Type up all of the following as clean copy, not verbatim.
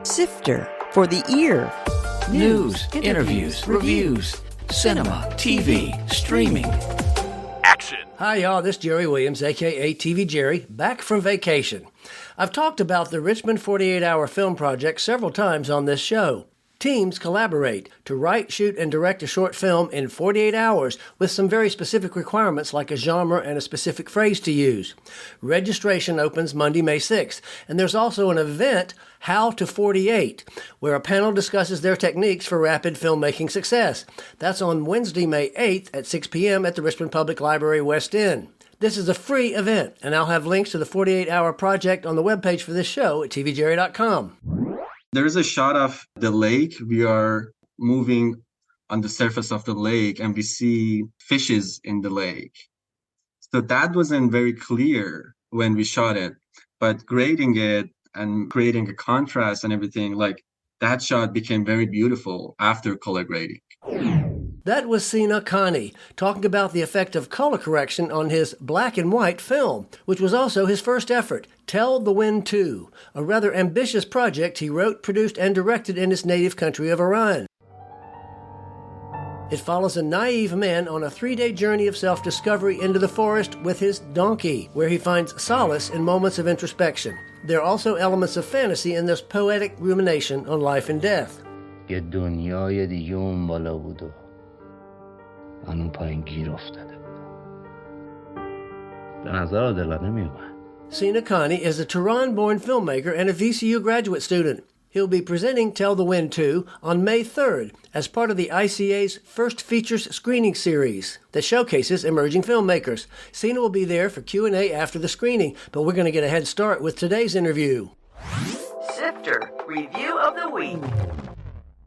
Sifter for the ear. News, interviews, reviews, cinema, TV, streaming. Action. Hi, y'all. This is Jerry Williams, a.k.a. TV Jerry, back from vacation. I've talked about the Richmond 48-Hour Film Project several times on this show. Teams collaborate to write, shoot, and direct a short film in 48 hours with some very specific requirements like a genre and a specific phrase to use. Registration opens Monday, May 6th, and there's also an event, How to 48, where a panel discusses their techniques for rapid filmmaking success. That's on Wednesday, May 8th at 6 p.m. at the Richmond Public Library West End. This is a free event, and I'll have links to the 48-Hour Project on the webpage for this show at tvjerry.com. There's a shot of the lake. We are moving on the surface of the lake and we see fishes in the lake. So that wasn't very clear when we shot it, but grading it and creating a contrast and everything, like that shot became very beautiful after color grading. That was Sina Khani talking about the effect of color correction on his black and white film, which was also his first effort, Tell the Wind 2, a rather ambitious project he wrote, produced, and directed in his native country of Iran. It follows a naive man on a 3-day journey of self-discovery into the forest with his donkey, where he finds solace in moments of introspection. There are also elements of fantasy in this poetic rumination on life and death. یه دنیای دیگه اون بالا بود و من اون پایین گیر افتاده به نظر عادلانه میومد. Sina Khani is a Tehran-born filmmaker and a VCU graduate student. He'll be presenting Tell the Wind 2 on May 3rd as part of the ICA's First Features screening series that showcases emerging filmmakers. Sina will be there for Q&A after the screening, but we're going to get a head start with today's interview. Sifter Review of the Week.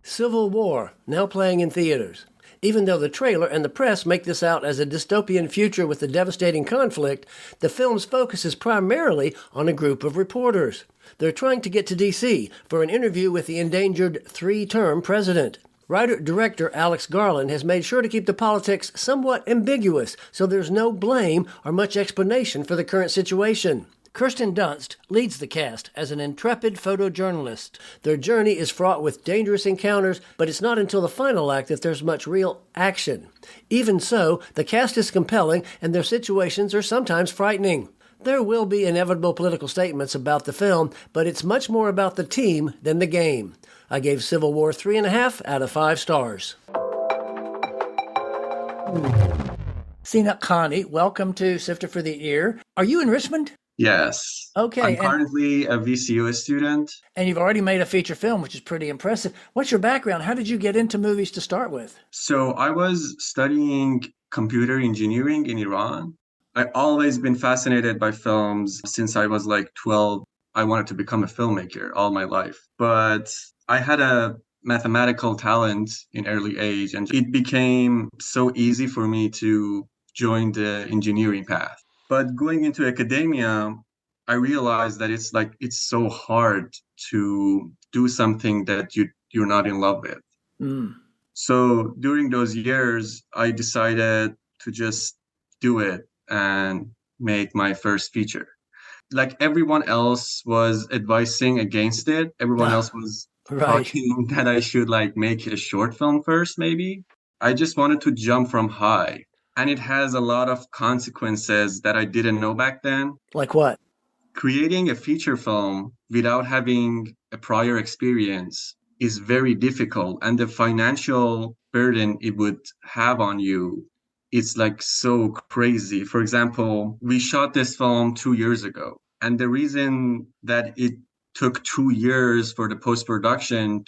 Civil War, now playing in theaters. Even though the trailer and the press make this out as a dystopian future with a devastating conflict, the film's focus is primarily on a group of reporters. They're trying to get to D.C. for an interview with the endangered 3-term president. Writer-director Alex Garland has made sure to keep the politics somewhat ambiguous, so there's no blame or much explanation for the current situation. Kirsten Dunst leads the cast as an intrepid photojournalist. Their journey is fraught with dangerous encounters, but it's not until the final act that there's much real action. Even so, the cast is compelling and their situations are sometimes frightening. There will be inevitable political statements about the film, but it's much more about the team than the game. I gave Civil War 3.5 out of 5 stars. Sina Khani, welcome to Sifter for the Ear. Are you in Richmond? Yes. Okay. I'm currently a VCU student. And you've already made a feature film, which is pretty impressive. What's your background? How did you get into movies to start with? So I was studying computer engineering in Iran. I've always been fascinated by films since I was like 12. I wanted to become a filmmaker all my life. But I had a mathematical talent in early age, and it became so easy for me to join the engineering path. But going into academia, I realized that it's so hard to do something that you're not in love with. Mm. So during those years, I decided to just do it and make my first feature. Like everyone else was advising against it. Everyone else was talking that I should like make a short film first, maybe. I just wanted to jump from high. And it has a lot of consequences that I didn't know back then. Like what? Creating a feature film without having a prior experience is very difficult. And the financial burden it would have on you, it's like so crazy. For example, we shot this film 2 years ago. And the reason that it took 2 years for the post-production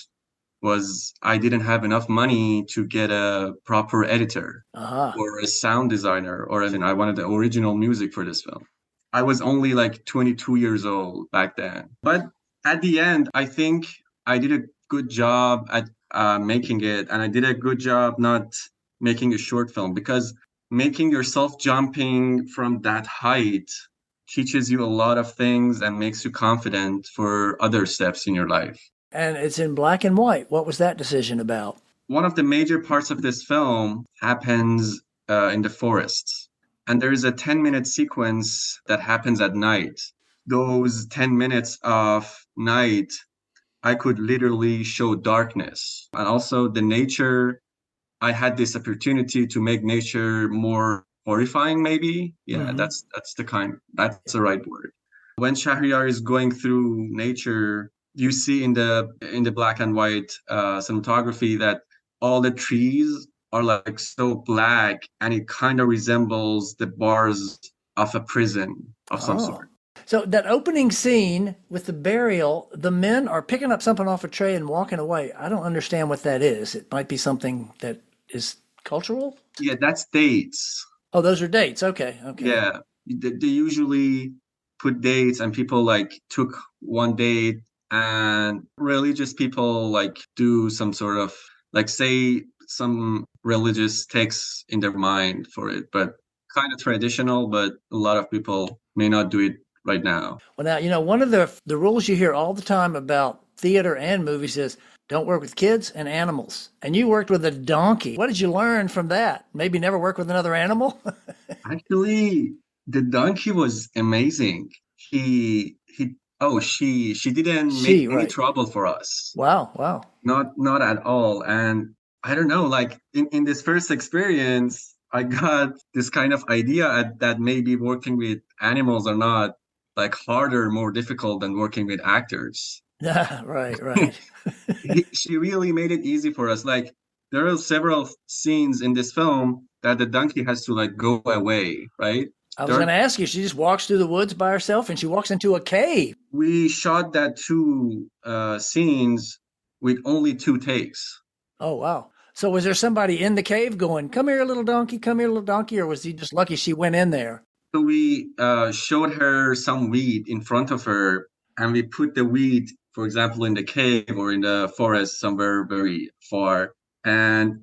was I didn't have enough money to get a proper editor or a sound designer, or I wanted the original music for this film. I was only like 22 years old back then. But at the end, I think I did a good job at making it, and I did a good job not making a short film, because making yourself jumping from that height teaches you a lot of things and makes you confident for other steps in your life. And it's in black and white. What was that decision about? One of the major parts of this film happens in the forest. And there is a 10-minute sequence that happens at night. Those 10 minutes of night I could literally show darkness. And also the nature, I had this opportunity to make nature more horrifying, maybe. Yeah, Mhm. that's the right word. When Shahryar is going through nature, you see in the black and white cinematography that all the trees are like so black, and it kind of resembles the bars of a prison of some Oh. sort. So that opening scene with the burial, the men are picking up something off a tray and walking away. I don't understand what that is. It might be something that is cultural. Yeah, that's dates. Oh, those are dates. Okay. Okay. Yeah, they usually put dates, and people like took one date, and religious people like do some sort of like say some religious text in their mind for it, but kind of traditional, but a lot of people may not do it right now. Well, now, one of the rules you hear all the time about theater and movies is don't work with kids and animals. And you worked with a donkey. What did you learn from that? Maybe never work with another animal? Actually, the donkey was amazing. He oh she didn't make She, any right. trouble for us. Wow. Wow. Not at all. And I don't know, like in this first experience, I got this kind of idea that maybe working with animals are not like harder, more difficult than working with actors. Right. Right. She really made it easy for us. Like there are several scenes in this film that the donkey has to like go away, right? I was There going are, to ask you, she just walks through the woods by herself and she walks into a cave. we shot that two scenes with only two takes. Oh, wow. So was there somebody in the cave going, come here, little donkey, come here, little donkey? Or was he just lucky she went in there? So we showed her some weed in front of her, and we put the weed, for example, in the cave or in the forest somewhere very far. And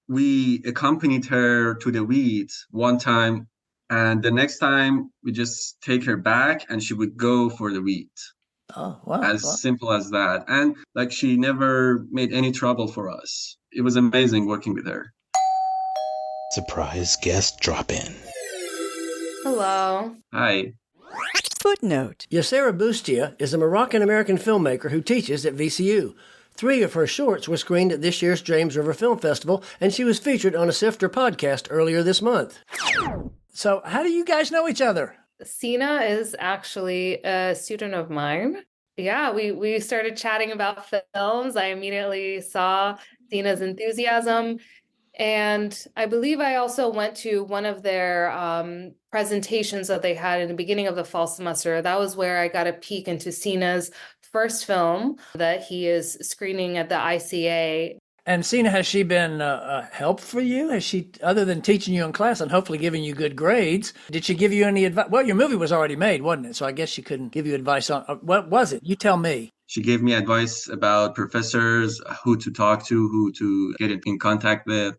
we accompanied her to the weeds one time, and the next time we just take her back, and she would go for the weed. Oh, wow. As Wow. simple as that. And like she never made any trouble for us. It was amazing working with her. Surprise guest drop in. Hello. Hi. Footnote. Yassera Boustia is a Moroccan-American filmmaker who teaches at VCU. 3 of her shorts were screened at this year's James River Film Festival, and she was featured on a Sifter podcast earlier this month. So how do you guys know each other? Sina is actually a student of mine. Yeah, we started chatting about films. I immediately saw Sina's enthusiasm. And I believe I also went to one of their presentations that they had in the beginning of the fall semester. That was where I got a peek into Sina's first film that he is screening at the ICA. And Sina, has she been a help for you? Has she, other than teaching you in class and hopefully giving you good grades, did she give you any advice? Well, your movie was already made, wasn't it? So I guess she couldn't give you advice on what was it? You tell me. She gave me advice about professors, who to talk to, who to get in contact with.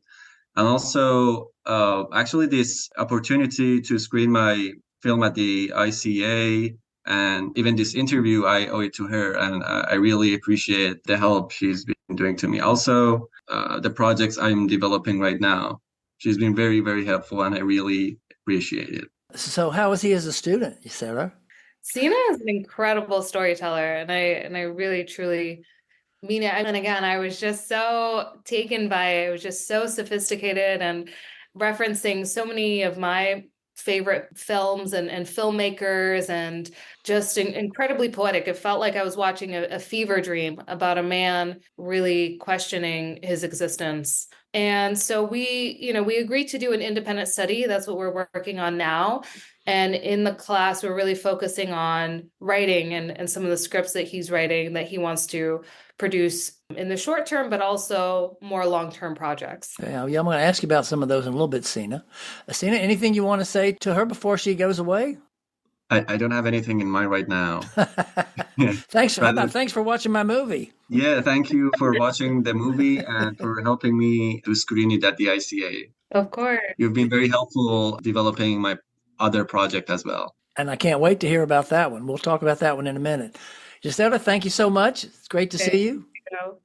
And also, actually, this opportunity to screen my film at the ICA and even this interview, I owe it to her. And I really appreciate the help she's been doing to me. Also, the projects I'm developing right now, she's been very, very helpful, and I really appreciate it. So how was he as a student, Sarah? Sina is an incredible storyteller, and I really truly mean it. And again, I was just so taken by it. It was just so sophisticated and referencing so many of my favorite films and filmmakers, and just incredibly poetic. It felt like I was watching a fever dream about a man really questioning his existence. And so we agreed to do an independent study. That's what we're working on now. And in the class, we're really focusing on writing and some of the scripts that he's writing that he wants to produce in the short term, but also more long-term projects. Yeah, I'm going to ask you about some of those in a little bit, Sina. Sina, anything you want to say to her before she goes away? I don't have anything in mind right now. Thanks. How about thanks for watching my movie? Yeah, thank you for watching the movie and for helping me to screen it at the ICA. Of course. You've been very helpful developing my other project as well. And I can't wait to hear about that one. We'll talk about that one in a minute. Gisela, thank you so much. It's great to see you.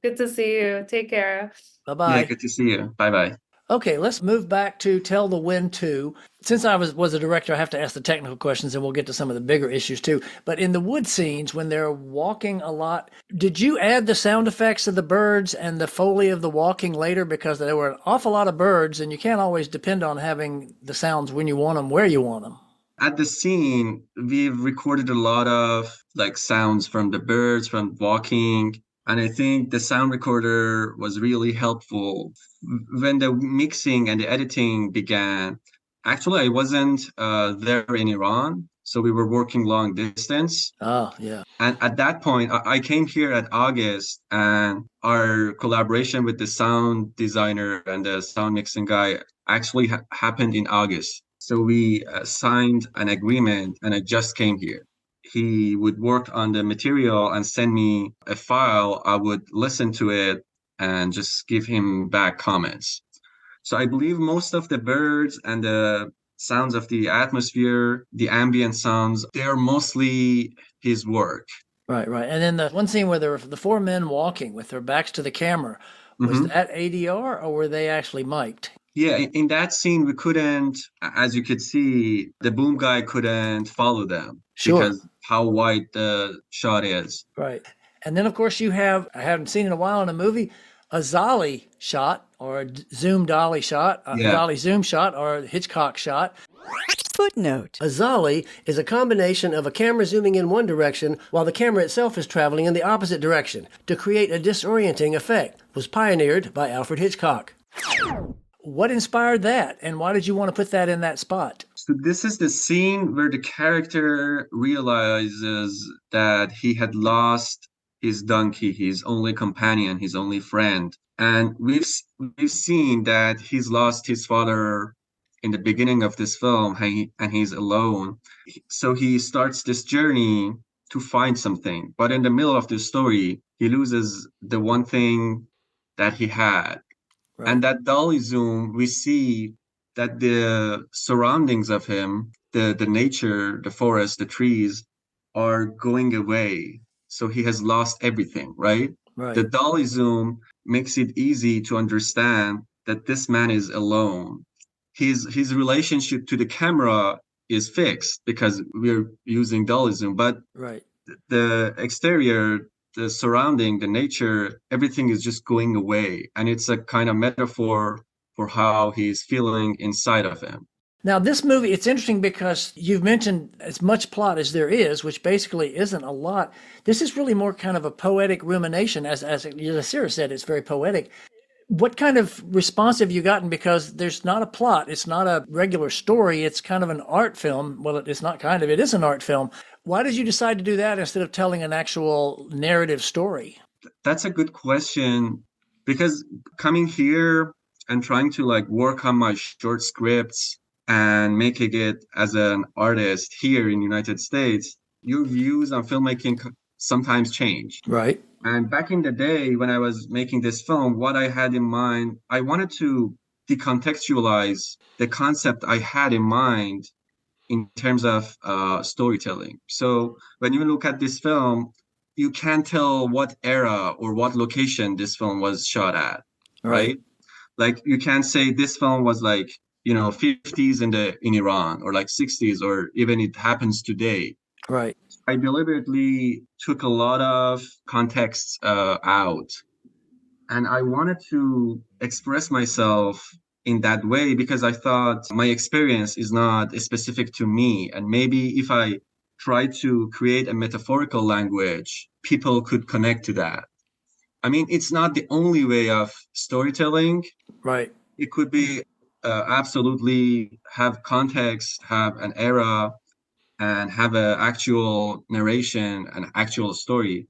Good to see you. Take care. Bye-bye. Yeah, good to see you. Bye-bye. Okay, let's move back to Tell the Wind 2. Since I was a director, I have to ask the technical questions and we'll get to some of the bigger issues too. But in the wood scenes, when they're walking a lot, did you add the sound effects of the birds and the foley of the walking later? Because there were an awful lot of birds and you can't always depend on having the sounds when you want them, where you want them. At the scene, we've recorded a lot of like sounds from the birds, from walking, and I think the sound recorder was really helpful. When the mixing and the editing began, actually, I wasn't there in Iran, so we were working long distance. Oh, yeah. And at that point, I came here at August, and our collaboration with the sound designer and the sound mixing guy actually happened in August. So we signed an agreement, and I just came here. He would work on the material and send me a file. I would listen to it and just give him back comments. So I believe most of the birds and the sounds of the atmosphere, the ambient sounds, they are mostly his work. Right, right. And then the one scene where there were the four men walking with their backs to the camera, was that ADR or were they actually mic'd? Yeah, in that scene, we couldn't, as you could see, the boom guy couldn't follow them because how wide the shot is. Right. And then, of course, you have, I haven't seen in a while in a movie, a Zolly shot or a zoom dolly shot, a dolly zoom shot or a Hitchcock shot. Footnote. A Zolly is a combination of a camera zooming in one direction while the camera itself is traveling in the opposite direction to create a disorienting effect. Was pioneered by Alfred Hitchcock. What inspired that, and why did you want to put that in that spot? So this is the scene where the character realizes that he had lost his donkey, his only companion, his only friend. And we've seen that he's lost his father in the beginning of this film, and he's alone. So he starts this journey to find something. But in the middle of the story, he loses the one thing that he had. Right. And that dolly zoom, we see that the surroundings of him, the nature, the forest, the trees, are going away. So he has lost everything, right? Right. The dolly zoom makes it easy to understand that this man is alone. His relationship to the camera is fixed because we're using dolly zoom, but the exterior, the surrounding, the nature, everything is just going away. And it's a kind of metaphor for how he's feeling inside of him. Now, this movie, it's interesting because you've mentioned as much plot as there is, which basically isn't a lot. This is really more kind of a poetic rumination. As Sarah said, it's very poetic. What kind of response have you gotten? Because there's not a plot. It's not a regular story. It's kind of an art film. Well, it's not kind of, it is an art film. Why did you decide to do that instead of telling an actual narrative story? That's a good question, because coming here and trying to like work on my short scripts and making it as an artist here in the United States, your views on filmmaking sometimes change. Right. And back in the day when I was making this film, what I had in mind, I wanted to decontextualize the concept I had in mind in terms of storytelling. So when you look at this film, you can't tell what era or what location this film was shot at, right? Like you can't say this film was like, 50s in Iran or like 60s, or even it happens today. Right. I deliberately took a lot of context out, and I wanted to express myself in that way because I thought my experience is not specific to me. And maybe if I try to create a metaphorical language, people could connect to that. I mean, it's not the only way of storytelling. Right. It could be absolutely have context, have an era, and have an actual narration, an actual story.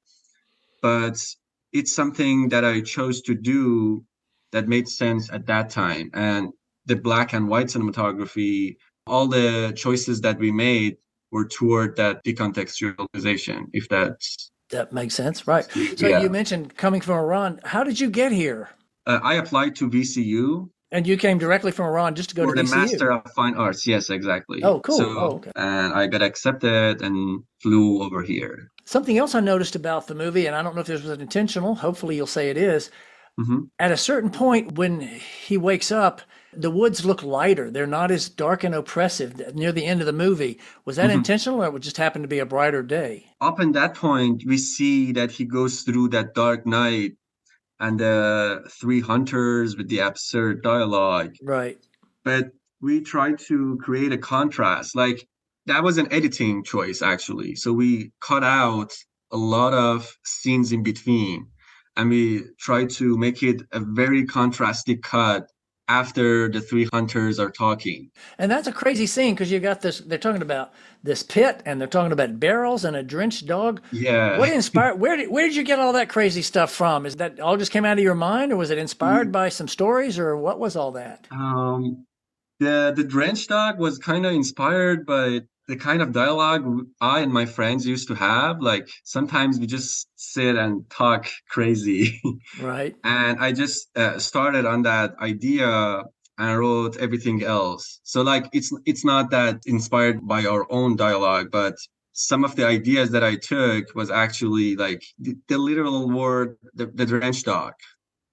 But it's something that I chose to do that made sense at that time. And the black and white cinematography, all the choices that we made were toward that decontextualization, if that makes sense. Right. So you mentioned coming from Iran. How did you get here? I applied to VCU. And you came directly from Iran just to go to VCU? For the Master of Fine Arts, yes, exactly. Oh, cool. So, okay. And I got accepted and flew over here. Something else I noticed about the movie, and I don't know if this was intentional, hopefully you'll say it is, Mhm. At a certain point, when he wakes up, the woods look lighter. They're not as dark and oppressive near the end of the movie. Was that Mhm. intentional, or it just happened to be a brighter day? Up in that point, we see that he goes through that dark night and the three hunters with the absurd dialogue. Right. But we tried to create a contrast. Like that was an editing choice, actually. So we cut out a lot of scenes in between and we tried to make it a very contrasting cut after the three hunters are talking. And that's a crazy scene because you got this, they're talking about this pit and they're talking about barrels and a drenched dog. Yeah. What inspired, where did you get all that crazy stuff from? Is that all just came out of your mind, or was it inspired by some stories, or what was all that? Um, the Drench dog was kind of inspired by the kind of dialogue I and my friends used to have. Like sometimes we just sit and talk crazy. Right. And I just started on that idea and wrote everything else. So like it's not that inspired by our own dialogue, but some of the ideas that I took was actually like the literal word, the Drench dog.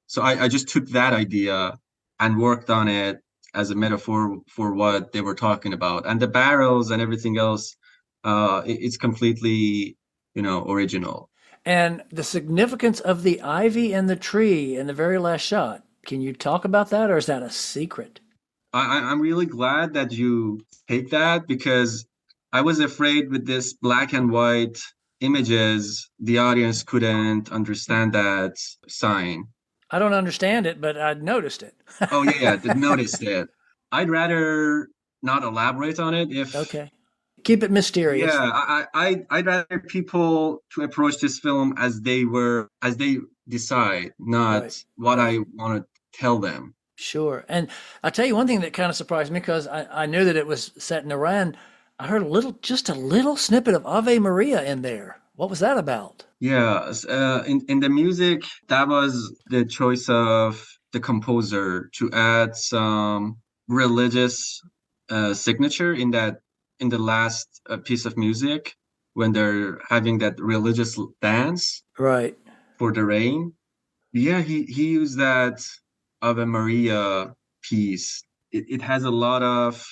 So I just took that idea and worked on it as a metaphor for what they were talking about. And the barrels and everything else, it's completely, original. And the significance of the ivy and the tree in the very last shot. Can you talk about that, or is that a secret? I'm really glad that you take that because I was afraid with this black and white images, the audience couldn't understand that sign. I don't understand it, but I noticed it. Oh yeah, yeah, noticed it. I'd rather not elaborate on it if Okay. Keep it mysterious. yeah, I'd rather people to approach this film as they decide, Right. not what Right. I want to tell them. Sure. And I tell you one thing that kind of surprised me because I knew that it was set in Iran. I heard just a little snippet of Ave Maria in there. What was that about? Yeah, in the music, that was the choice of the composer to add some religious signature in the last piece of music when they're having that religious dance Right. for the rain. Yeah, he used that Ave Maria piece. It has a lot of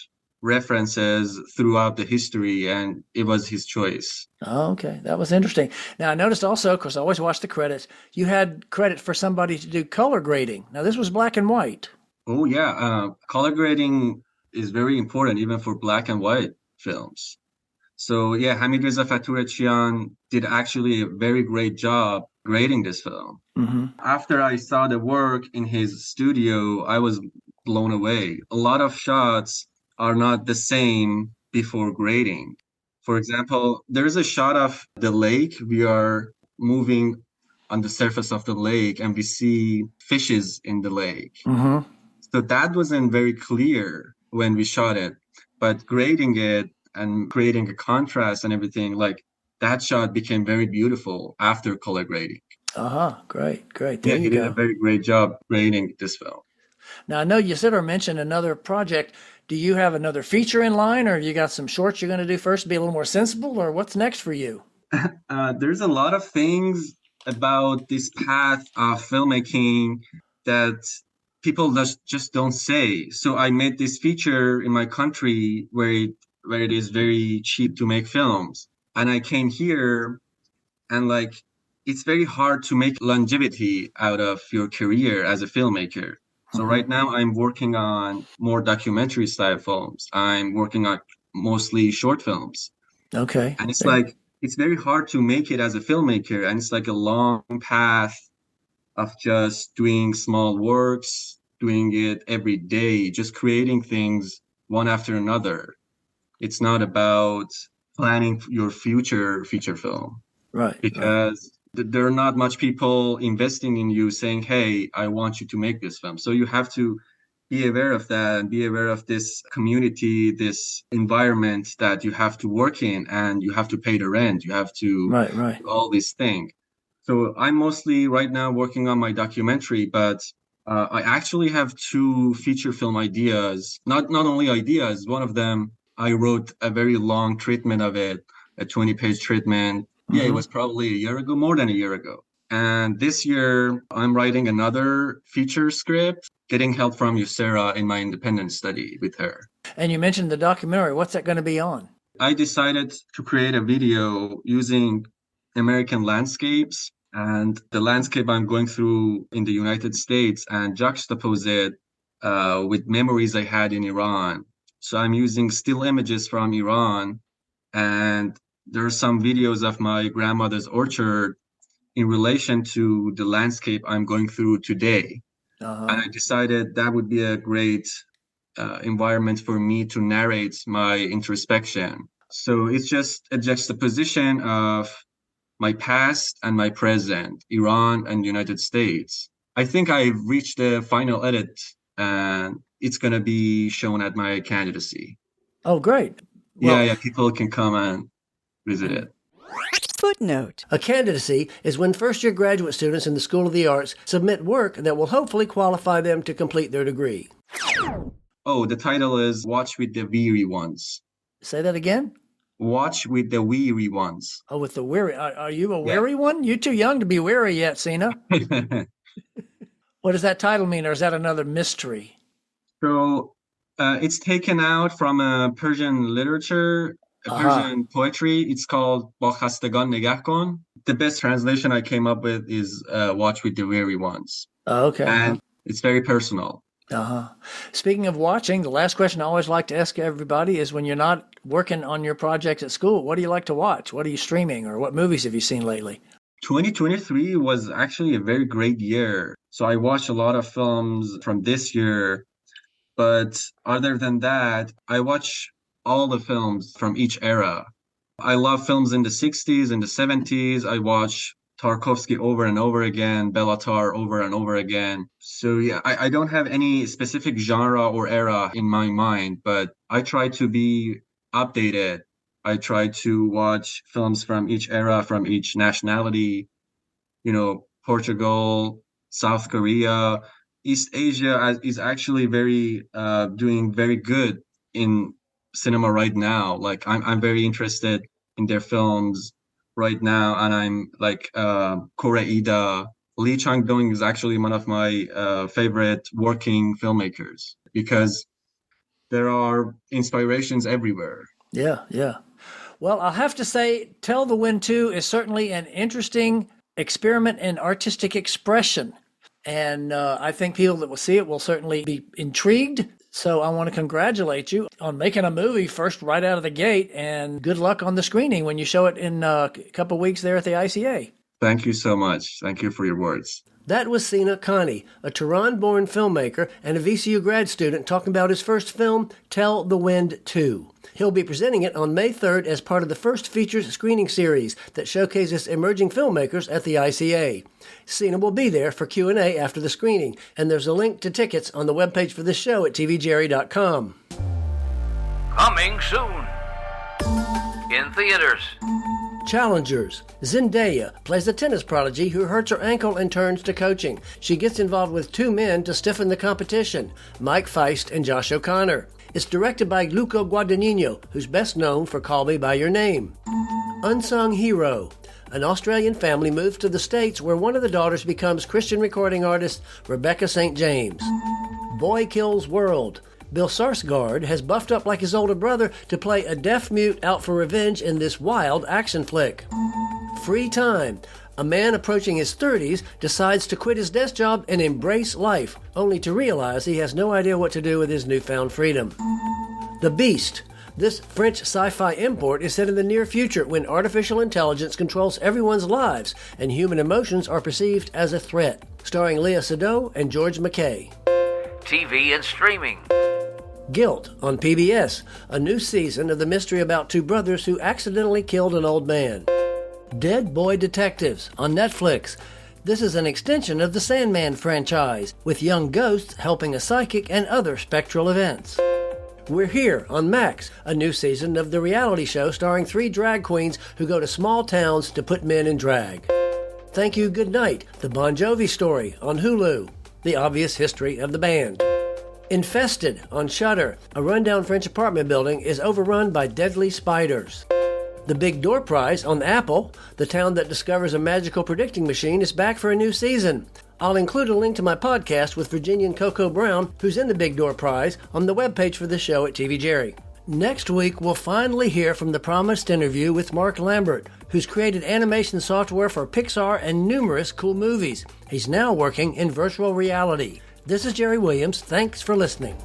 references throughout the history, and it was his choice. Oh, okay. That was interesting. Now, I noticed also, because I always watch the credits, you had credit for somebody to do color grading. Now, this was black and white. Oh yeah, color grading is very important even for black and white films. So yeah, Hamid Reza Faturachian did actually a very great job grading this film. Hmm. After I saw the work in his studio, I was blown away. A lot of shots are not the same before grading. For example, there's a shot of the lake. We are moving on the surface of the lake and we see fishes in the lake. Hmm. So that wasn't very clear when we shot it, but grading it and creating a contrast and everything, like that shot became very beautiful after color grading. Uh-huh. Great, great. There Yeah, you he did a go. very great job grading this film. Now, I know you said or mentioned another project. Do you have another feature in line, or have you got some shorts you're going to do first to be a little more sensible, or what's next for you? There's a lot of things about this path of filmmaking that people just don't say. So I made this feature in my country where it is very cheap to make films. And I came here and like it's very hard to make longevity out of your career as a filmmaker. So Hmm. right now I'm working on more documentary style films. I'm working on mostly short films. Okay. And it's There you like it's very hard to make it as a filmmaker and it's like a long path of just doing small works, doing it every day, just creating things one after another. It's not about planning your future feature film Right, right. because there are not much people investing in you saying, "Hey, I want you to make this film." So you have to be aware of that and be aware of this community, this environment that you have to work in and you have to pay the rent. You have to Right, right. do all these things. So I'm mostly right now working on my documentary, but I actually have two feature film ideas. Not only ideas, one of them I wrote a very long treatment of it, a 20-page treatment. Yeah, it Hmm. was probably a year ago, more than a year ago. And this year, I'm writing another feature script, getting help from Yusera in my independent study with her. And you mentioned the documentary. What's that going to be on? I decided to create a video using American landscapes and the landscape I'm going through in the United States and juxtapose it with memories I had in Iran. So I'm using still images from Iran, and there are some videos of my grandmother's orchard in relation to the landscape I'm going through today. And I decided that would be a great environment for me to narrate my introspection. So it's just a juxtaposition of my past and my present, Iran and United States. I think I've reached the final edit, and it's going to be shown at my candidacy. Oh, great. Well, Yeah, people can come and visit it. Footnote. A candidacy is when first-year graduate students in the School of the Arts submit work that will hopefully qualify them to complete their degree. Oh, the title is Watch with the Weary Ones. Say that again? Watch with the Weary Ones. Oh, with the weary. Are you a weary one? You're too young to be weary yet, Sina. What does that title mean, or is that another mystery? So it's taken out from Persian literature, Persian poetry. It's called Ba Khastagan Negah Kon. The best translation I came up with is Watch with the Weary Ones. Okay. And it's very personal. Speaking of watching, the last question I always like to ask everybody is, when you're not working on your project at school, what do you like to watch? What are you streaming, or what movies have you seen lately? 2023 was actually a very great year. So I watched a lot of films from this year. But other than that, I watch all the films from each era. I love films in the 60s and the 70s. I watch Tarkovsky over and over again, Bellatar over and over again. So yeah, I don't have any specific genre or era in my mind, but I try to be updated. I try to watch films from each era, from each nationality, Portugal, South Korea. East Asia is actually doing very good in cinema right now. Like I'm very interested in their films right now, and I'm like Koreeda. Lee Chang-dong is actually one of my favorite working filmmakers because there are inspirations everywhere. Yeah. Well, I'll have to say, Tell the Wind 2 is certainly an interesting experiment in artistic expression. And I think people that will see it will certainly be intrigued. So I want to congratulate you on making a movie first right out of the gate, and good luck on the screening when you show it in a couple of weeks there at the ICA. Thank you so much. Thank you for your words. That was Sina Khani, a Tehran-born filmmaker and a VCU grad student, talking about his first film, Tell the Wind 2. He'll be presenting it on May 3rd as part of the first features screening series that showcases emerging filmmakers at the ICA. Sina will be there for Q&A after the screening, and there's a link to tickets on the webpage for this show at tvjerry.com. Coming soon. In theaters. Challengers. Zendaya plays a tennis prodigy who hurts her ankle and turns to coaching. She gets involved with two men to stiffen the competition, Mike Feist and Josh O'Connor. It's directed by Luca Guadagnino, who's best known for Call Me By Your Name. Unsung Hero. An Australian family moves to the States where one of the daughters becomes Christian recording artist Rebecca St. James. Boy Kills World. Bill Skarsgård has buffed up like his older brother to play a deaf-mute out for revenge in this wild action flick. Free Time. A man approaching his 30s decides to quit his desk job and embrace life, only to realize he has no idea what to do with his newfound freedom. The Beast. This French sci-fi import is set in the near future when artificial intelligence controls everyone's lives and human emotions are perceived as a threat. Starring Léa Seydoux and George McKay. TV and streaming. Guilt on PBS, a new season of the mystery about two brothers who accidentally killed an old man. Dead Boy Detectives on Netflix. This is an extension of the Sandman franchise, with young ghosts helping a psychic and other spectral events. We're Here on Max, a new season of the reality show starring three drag queens who go to small towns to put men in drag. Thank You Good Night, the Bon Jovi Story on Hulu, the obvious history of the band. Infested on Shudder, a rundown French apartment building is overrun by deadly spiders. The Big Door Prize on Apple, the town that discovers a magical predicting machine, is back for a new season. I'll include a link to my podcast with Virginian Coco Brown, who's in the Big Door Prize, on the webpage for the show at TV Jerry. Next week, we'll finally hear from the promised interview with Mark Lambert, who's created animation software for Pixar and numerous cool movies. He's now working in virtual reality. This is Jerry Williams. Thanks for listening.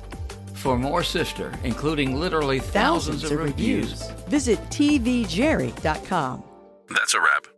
For more Sister, including literally thousands of reviews, Visit tvjerry.com. That's a wrap.